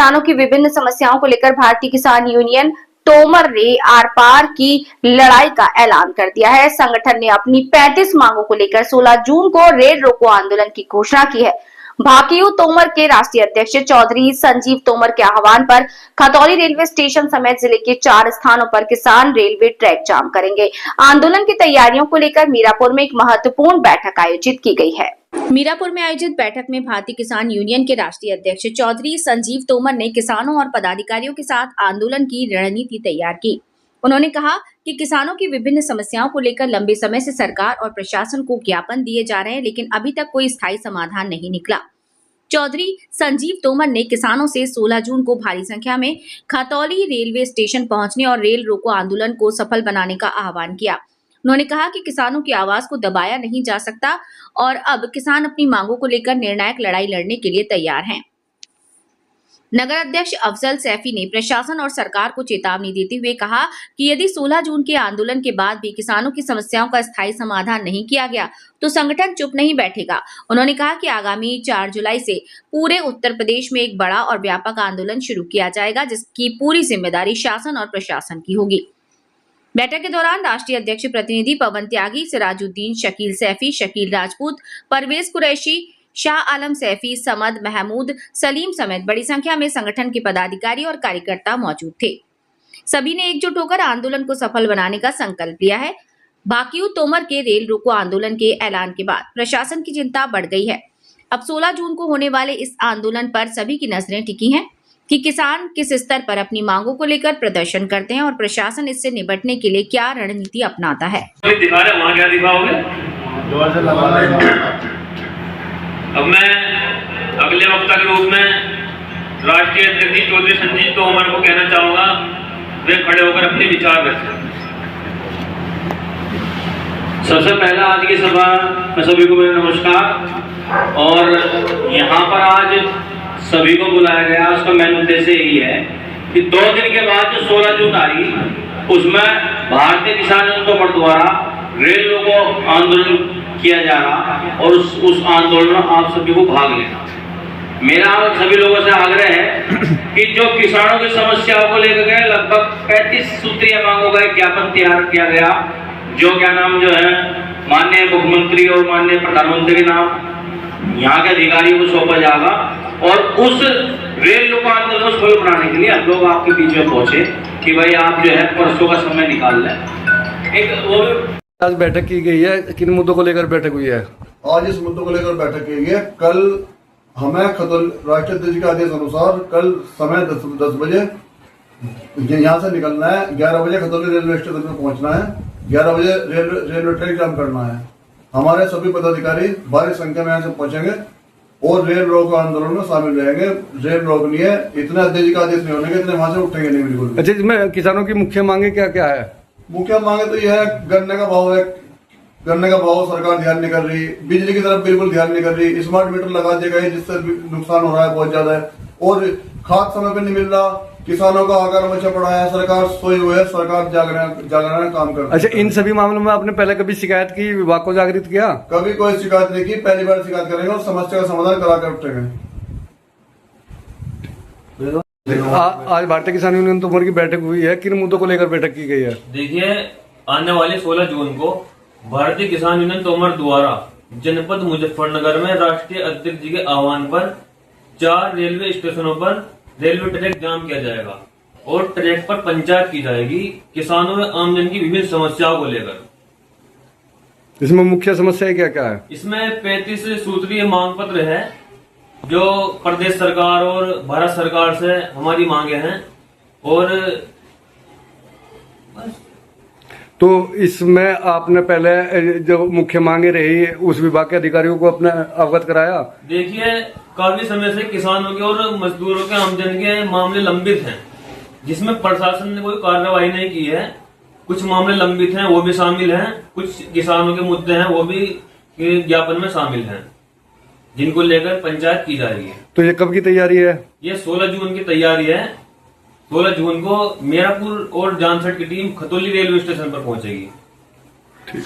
किसानों की विभिन्न समस्याओं को लेकर भारतीय किसान यूनियन तोमर ने आर पार की लड़ाई का ऐलान कर दिया है। संगठन ने अपनी 35 मांगों को लेकर 16 जून को रेल रोको आंदोलन की घोषणा की है। भाकियू तोमर के राष्ट्रीय अध्यक्ष चौधरी संजीव तोमर के आह्वान पर खतौली रेलवे स्टेशन समेत जिले के 4 स्थानों पर किसान रेलवे ट्रैक जाम करेंगे। आंदोलन की तैयारियों को लेकर मीरापुर में एक महत्वपूर्ण बैठक आयोजित की गई है। मीरापुर में आयोजित बैठक में भारतीय किसान यूनियन के राष्ट्रीय अध्यक्ष चौधरी संजीव तोमर ने किसानों और पदाधिकारियों के साथ आंदोलन की रणनीति तैयार की। उन्होंने कहा कि किसानों की विभिन्न समस्याओं को लेकर लंबे समय से सरकार और प्रशासन को ज्ञापन दिए जा रहे हैं, लेकिन अभी तक कोई स्थायी समाधान नहीं निकला। चौधरी संजीव तोमर ने किसानों से 16 जून को भारी संख्या में खतौली रेलवे स्टेशन पहुंचने और रेल रोको आंदोलन को सफल बनाने का आह्वान किया। उन्होंने कहा कि किसानों की आवाज को दबाया नहीं जा सकता और अब किसान अपनी मांगों को लेकर निर्णायक लड़ाई लड़ने के लिए तैयार हैं। नगर अध्यक्ष अफजल सैफी ने प्रशासन और सरकार को चेतावनी देते हुए कहा कि यदि 16 जून के आंदोलन के बाद भी किसानों की समस्याओं का स्थायी समाधान नहीं किया गया तो संगठन चुप नहीं बैठेगा। उन्होंने कहा कि आगामी 4 जुलाई से पूरे उत्तर प्रदेश में एक बड़ा और व्यापक आंदोलन शुरू किया जाएगा, जिसकी पूरी जिम्मेदारी शासन और प्रशासन की होगी। बैठक के दौरान राष्ट्रीय अध्यक्ष प्रतिनिधि पवन त्यागी, सिराजुद्दीन, शकील सैफी, शकील राजपूत, परवेज कुरैशी, शाह आलम सैफी, समद महमूद, सलीम समेत बड़ी संख्या में संगठन के पदाधिकारी और कार्यकर्ता मौजूद थे। सभी ने एकजुट होकर आंदोलन को सफल बनाने का संकल्प लिया है। भाकियू तोमर के रेल रोको आंदोलन के ऐलान के बाद प्रशासन की चिंता बढ़ गई है। अब 16 जून को होने वाले इस आंदोलन पर सभी की नजरें टिकी हैं कि किसान किस स्तर पर अपनी मांगों को लेकर प्रदर्शन करते हैं और प्रशासन इससे निपटने के लिए क्या रणनीति अपनाता है। अब मैं अगले वक्ता के रूप में राष्ट्रीय अध्यक्ष चौधरी संजीव तोमर को कहना चाहूंगा, वे खड़े होकर अपने विचार रखें। सबसे पहला आज की सभा में सभी को मेरा नमस्कार। और यहाँ पर आज सभी को बुलाया गया, उसका मेन उद्देश्य यही है कि 2 दिन के बाद जो 16 जून आ रही, उसमें भारतीय किसान यूनियन तोमर द्वारा रेल रोको आंदोलन किया जा रहा और उस आंदोलन में आप सभी को भाग लेना। मेरा सभी लोगों से आग्रह है कि जो किसानों की समस्याओं को लेकर गए लगभग 35 सूत्रीय मांगों का ज्ञापन तैयार किया गया, जो क्या नाम जो है माननीय मुख्यमंत्री और माननीय प्रधानमंत्री के नाम यहाँ के अधिकारियों को सौंपा जाएगा और उस रेल रोको आंदोलन को सफल बनाने के लिए हम लोग आपके बीच में पहुंचे कि भाई आप जो है परसों का समय निकाल लें। एक वो आज बैठक की गई है, किन मुद्दों को लेकर बैठक हुई है? आज इस मुद्दों को लेकर बैठक की गई है। कल हमें राष्ट्रीय अध्यक्ष के आदेश अनुसार कल समय 10 बजे यहाँ से निकलना है। 11 बजे खतौली रेलवे स्टेशन में पहुंचना है। 11 बजे रेलवे ट्रैक जाम करना है। हमारे सभी पदाधिकारी भारी संख्या में यहाँ से पहुंचेंगे और रेल रोको आंदोलन में शामिल रहेंगे। रेल रोकनी है, इतना अध्यक्ष का आदेश नहीं होने के, इतने वहां से उठेंगे नहीं बिल्कुल। अच्छा, इसमें किसानों की मुख्य मांगे क्या क्या है? मुख्य मांगे तो यह है, गन्ने का भाव है, गन्ने का भाव सरकार ध्यान नहीं कर रही, बिजली की तरफ बिल्कुल ध्यान नहीं कर रही, स्मार्ट मीटर लगा दिए गए जिससे नुकसान हो रहा है बहुत ज्यादा है, और खाद समय पे नहीं मिल रहा, किसानों का आकार मचा पड़ा है, सरकार सोई हुई है, सरकार जागरण काम कर रही है। अच्छा, इन सभी मामलों में आपने पहले कभी शिकायत की, विभाग को जागृत किया? कभी कोई शिकायत नहीं की, पहली बार शिकायत करेंगे और समस्या का समाधान करा कर उठेंगे। आज भारतीय किसान यूनियन तोमर की बैठक हुई है, किन मुद्दों को लेकर बैठक की गई है? देखिए, आने वाले 16 जून को भारतीय किसान यूनियन तोमर द्वारा जनपद मुजफ्फरनगर में राष्ट्रीय अध्यक्ष जी के आह्वान पर 4 रेलवे स्टेशनों पर रेलवे ट्रैक जाम किया जाएगा और ट्रैक पर पंचायत की जाएगी किसानों में आमजन की विभिन्न समस्याओं को लेकर। इसमें मुख्य समस्या क्या क्या है? इसमें 35 सूत्रीय मांग पत्र है जो प्रदेश सरकार और भारत सरकार से हमारी मांगे हैं। और तो इसमें आपने पहले जो मुख्य मांगे रही उस विभाग के अधिकारियों को अपने अवगत कराया? देखिए, काफी समय से किसानों के और मजदूरों के आमदन के मामले लंबित हैं, जिसमें प्रशासन ने कोई कार्रवाई नहीं की है। कुछ मामले लंबित हैं, वो भी शामिल हैं। कुछ किसानों के मुद्दे हैं, वो भी ज्ञापन में शामिल हैं, जिनको लेकर पंचायत की जाएगी। तो ये कब की तैयारी है? ये 16 जून की तैयारी है। 16 जून को मीरापुर और जानसठ की टीम खतौली रेलवे स्टेशन पर पहुंचेगी। ठीक।